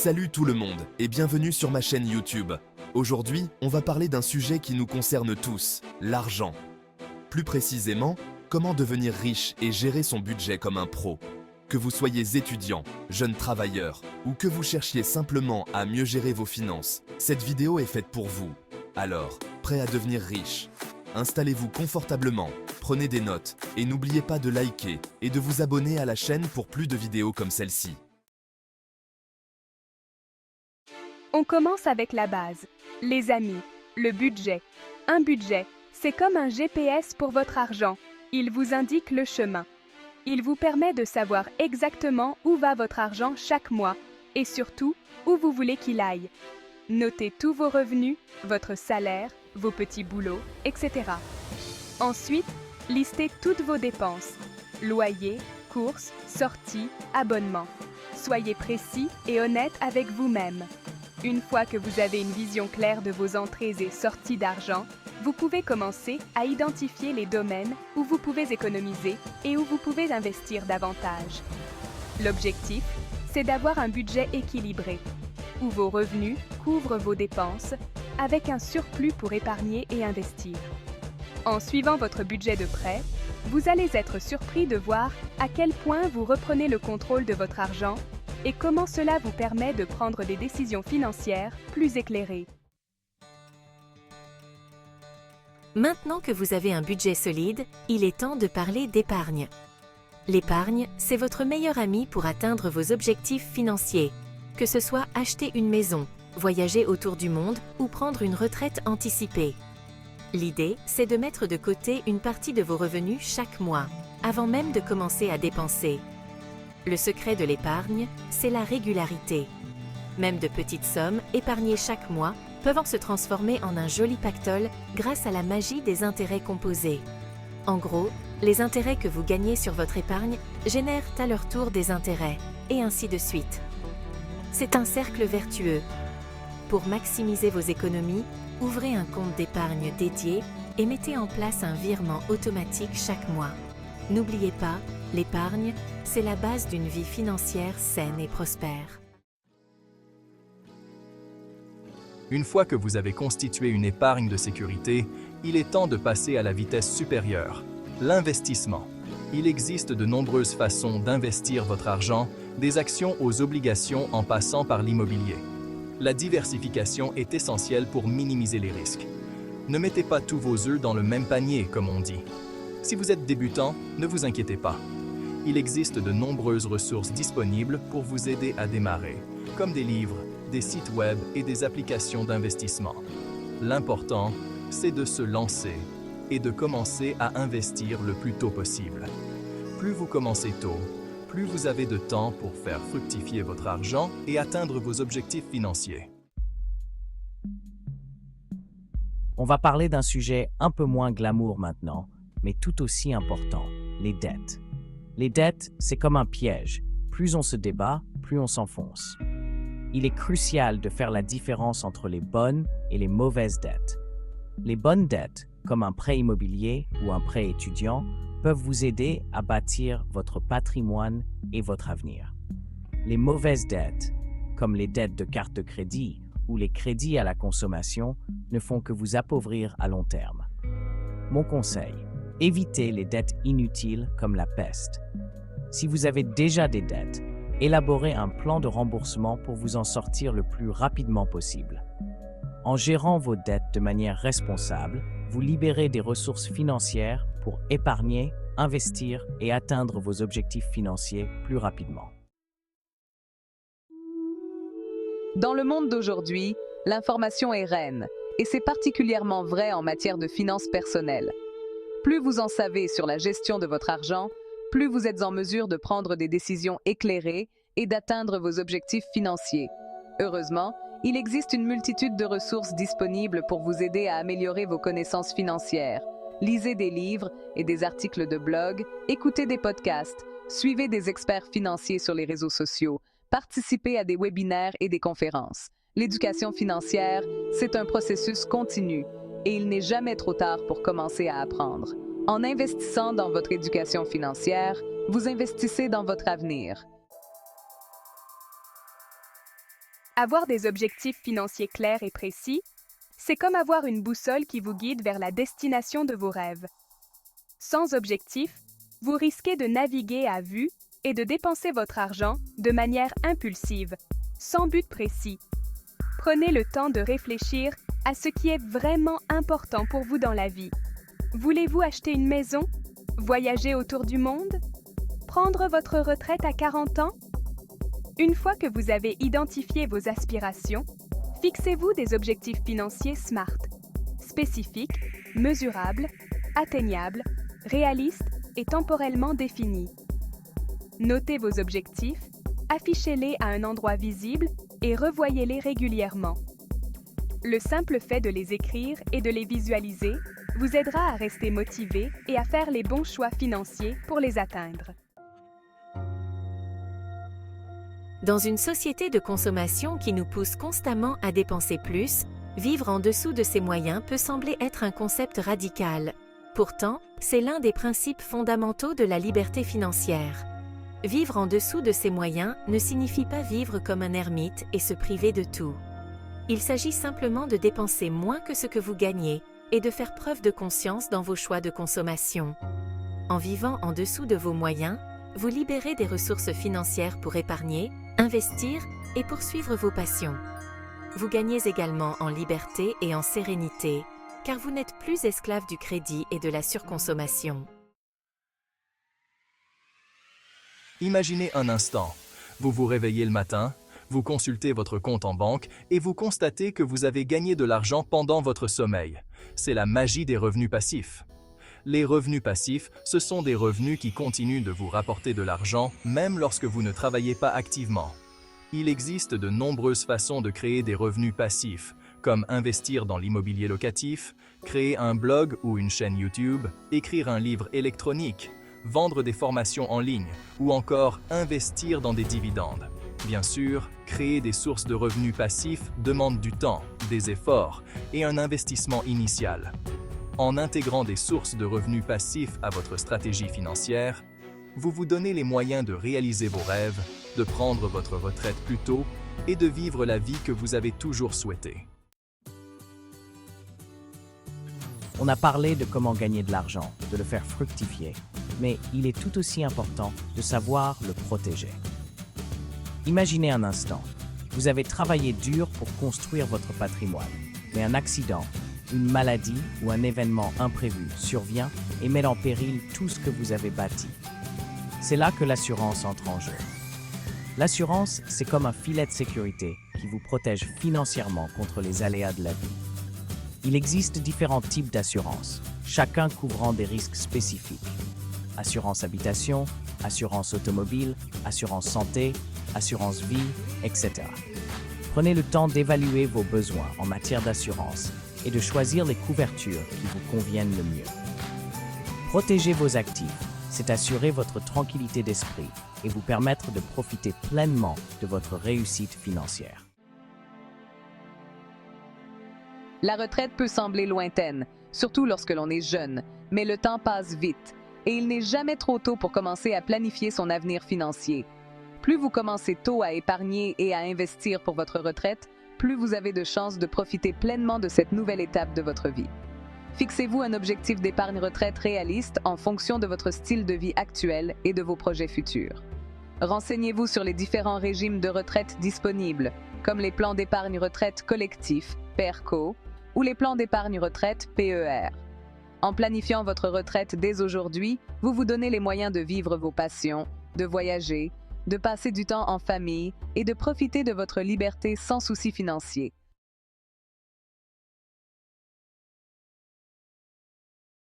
Salut tout le monde et bienvenue sur ma chaîne YouTube. Aujourd'hui, on va parler d'un sujet qui nous concerne tous, l'argent. Plus précisément, comment devenir riche et gérer son budget comme un pro. Que vous soyez étudiant, jeune travailleur ou que vous cherchiez simplement à mieux gérer vos finances, cette vidéo est faite pour vous. Alors, prêt à devenir riche? Installez-vous confortablement, prenez des notes et n'oubliez pas de liker et de vous abonner à la chaîne pour plus de vidéos comme celle-ci. On commence avec la base. Les amis, le budget. Un budget, c'est comme un GPS pour votre argent. Il vous indique le chemin. Il vous permet de savoir exactement où va votre argent chaque mois et surtout où vous voulez qu'il aille. Notez tous vos revenus, votre salaire, vos petits boulots, etc. Ensuite, listez toutes vos dépenses. Loyer, courses, sorties, abonnements. Soyez précis et honnête avec vous-même. Une fois que vous avez une vision claire de vos entrées et sorties d'argent, vous pouvez commencer à identifier les domaines où vous pouvez économiser et où vous pouvez investir davantage. L'objectif, c'est d'avoir un budget équilibré, où vos revenus couvrent vos dépenses, avec un surplus pour épargner et investir. En suivant votre budget de près, vous allez être surpris de voir à quel point vous reprenez le contrôle de votre argent et comment cela vous permet de prendre des décisions financières plus éclairées. Maintenant que vous avez un budget solide, il est temps de parler d'épargne. L'épargne, c'est votre meilleur ami pour atteindre vos objectifs financiers, que ce soit acheter une maison, voyager autour du monde ou prendre une retraite anticipée. L'idée, c'est de mettre de côté une partie de vos revenus chaque mois, avant même de commencer à dépenser. Le secret de l'épargne, c'est la régularité. Même de petites sommes, épargnées chaque mois, peuvent se transformer en un joli pactole grâce à la magie des intérêts composés. En gros, les intérêts que vous gagnez sur votre épargne génèrent à leur tour des intérêts, et ainsi de suite. C'est un cercle vertueux. Pour maximiser vos économies, ouvrez un compte d'épargne dédié et mettez en place un virement automatique chaque mois. N'oubliez pas, l'épargne, c'est la base d'une vie financière saine et prospère. Une fois que vous avez constitué une épargne de sécurité, il est temps de passer à la vitesse supérieure, l'investissement. Il existe de nombreuses façons d'investir votre argent, des actions aux obligations en passant par l'immobilier. La diversification est essentielle pour minimiser les risques. Ne mettez pas tous vos œufs dans le même panier, comme on dit. Si vous êtes débutant, ne vous inquiétez pas. Il existe de nombreuses ressources disponibles pour vous aider à démarrer, comme des livres, des sites web et des applications d'investissement. L'important, c'est de se lancer et de commencer à investir le plus tôt possible. Plus vous commencez tôt, plus vous avez de temps pour faire fructifier votre argent et atteindre vos objectifs financiers. On va parler d'un sujet un peu moins glamour maintenant, mais tout aussi important, les dettes. Les dettes, c'est comme un piège. Plus on se débat, plus on s'enfonce. Il est crucial de faire la différence entre les bonnes et les mauvaises dettes. Les bonnes dettes, comme un prêt immobilier ou un prêt étudiant, peuvent vous aider à bâtir votre patrimoine et votre avenir. Les mauvaises dettes, comme les dettes de carte de crédit ou les crédits à la consommation, ne font que vous appauvrir à long terme. Mon conseil, évitez les dettes inutiles comme la peste. Si vous avez déjà des dettes, élaborez un plan de remboursement pour vous en sortir le plus rapidement possible. En gérant vos dettes de manière responsable, vous libérez des ressources financières pour épargner, investir et atteindre vos objectifs financiers plus rapidement. Dans le monde d'aujourd'hui, l'information est reine, et c'est particulièrement vrai en matière de finances personnelles. Plus vous en savez sur la gestion de votre argent, plus vous êtes en mesure de prendre des décisions éclairées et d'atteindre vos objectifs financiers. Heureusement, il existe une multitude de ressources disponibles pour vous aider à améliorer vos connaissances financières. Lisez des livres et des articles de blog, écoutez des podcasts, suivez des experts financiers sur les réseaux sociaux, participez à des webinaires et des conférences. L'éducation financière, c'est un processus continu et il n'est jamais trop tard pour commencer à apprendre. En investissant dans votre éducation financière, vous investissez dans votre avenir. Avoir des objectifs financiers clairs et précis, c'est comme avoir une boussole qui vous guide vers la destination de vos rêves. Sans objectif, vous risquez de naviguer à vue et de dépenser votre argent de manière impulsive, sans but précis. Prenez le temps de réfléchir à ce qui est vraiment important pour vous dans la vie. Voulez-vous acheter une maison? Voyager autour du monde? Prendre votre retraite à 40 ans? Une fois que vous avez identifié vos aspirations, fixez-vous des objectifs financiers SMART, spécifiques, mesurables, atteignables, réalistes et temporellement définis. Notez vos objectifs, affichez-les à un endroit visible et revoyez-les régulièrement. Le simple fait de les écrire et de les visualiser vous aidera à rester motivé et à faire les bons choix financiers pour les atteindre. Dans une société de consommation qui nous pousse constamment à dépenser plus, vivre en dessous de ses moyens peut sembler être un concept radical. Pourtant, c'est l'un des principes fondamentaux de la liberté financière. Vivre en dessous de ses moyens ne signifie pas vivre comme un ermite et se priver de tout. Il s'agit simplement de dépenser moins que ce que vous gagnez et de faire preuve de conscience dans vos choix de consommation. En vivant en dessous de vos moyens, vous libérez des ressources financières pour épargner, investir et poursuivre vos passions. Vous gagnez également en liberté et en sérénité, car vous n'êtes plus esclave du crédit et de la surconsommation. Imaginez un instant. Vous vous réveillez le matin, vous consultez votre compte en banque et vous constatez que vous avez gagné de l'argent pendant votre sommeil. C'est la magie des revenus passifs. Les revenus passifs, ce sont des revenus qui continuent de vous rapporter de l'argent même lorsque vous ne travaillez pas activement. Il existe de nombreuses façons de créer des revenus passifs, comme investir dans l'immobilier locatif, créer un blog ou une chaîne YouTube, écrire un livre électronique, vendre des formations en ligne ou encore investir dans des dividendes. Bien sûr, créer des sources de revenus passifs demande du temps, des efforts et un investissement initial. En intégrant des sources de revenus passifs à votre stratégie financière, vous vous donnez les moyens de réaliser vos rêves, de prendre votre retraite plus tôt et de vivre la vie que vous avez toujours souhaitée. On a parlé de comment gagner de l'argent, de le faire fructifier, mais il est tout aussi important de savoir le protéger. Imaginez un instant, vous avez travaillé dur pour construire votre patrimoine, mais un accident, une maladie ou un événement imprévu survient et met en péril tout ce que vous avez bâti. C'est là que l'assurance entre en jeu. L'assurance, c'est comme un filet de sécurité qui vous protège financièrement contre les aléas de la vie. Il existe différents types d'assurance, chacun couvrant des risques spécifiques. Assurance habitation, assurance automobile, assurance santé, assurance vie, etc. Prenez le temps d'évaluer vos besoins en matière d'assurance et de choisir les couvertures qui vous conviennent le mieux. Protéger vos actifs, c'est assurer votre tranquillité d'esprit et vous permettre de profiter pleinement de votre réussite financière. La retraite peut sembler lointaine, surtout lorsque l'on est jeune, mais le temps passe vite et il n'est jamais trop tôt pour commencer à planifier son avenir financier. Plus vous commencez tôt à épargner et à investir pour votre retraite, plus vous avez de chances de profiter pleinement de cette nouvelle étape de votre vie. Fixez-vous un objectif d'épargne retraite réaliste en fonction de votre style de vie actuel et de vos projets futurs. Renseignez-vous sur les différents régimes de retraite disponibles, comme les plans d'épargne retraite collectif, PERCO, ou les plans d'épargne retraite PER. En planifiant votre retraite dès aujourd'hui, vous vous donnez les moyens de vivre vos passions, de voyager, de passer du temps en famille et de profiter de votre liberté sans soucis financiers.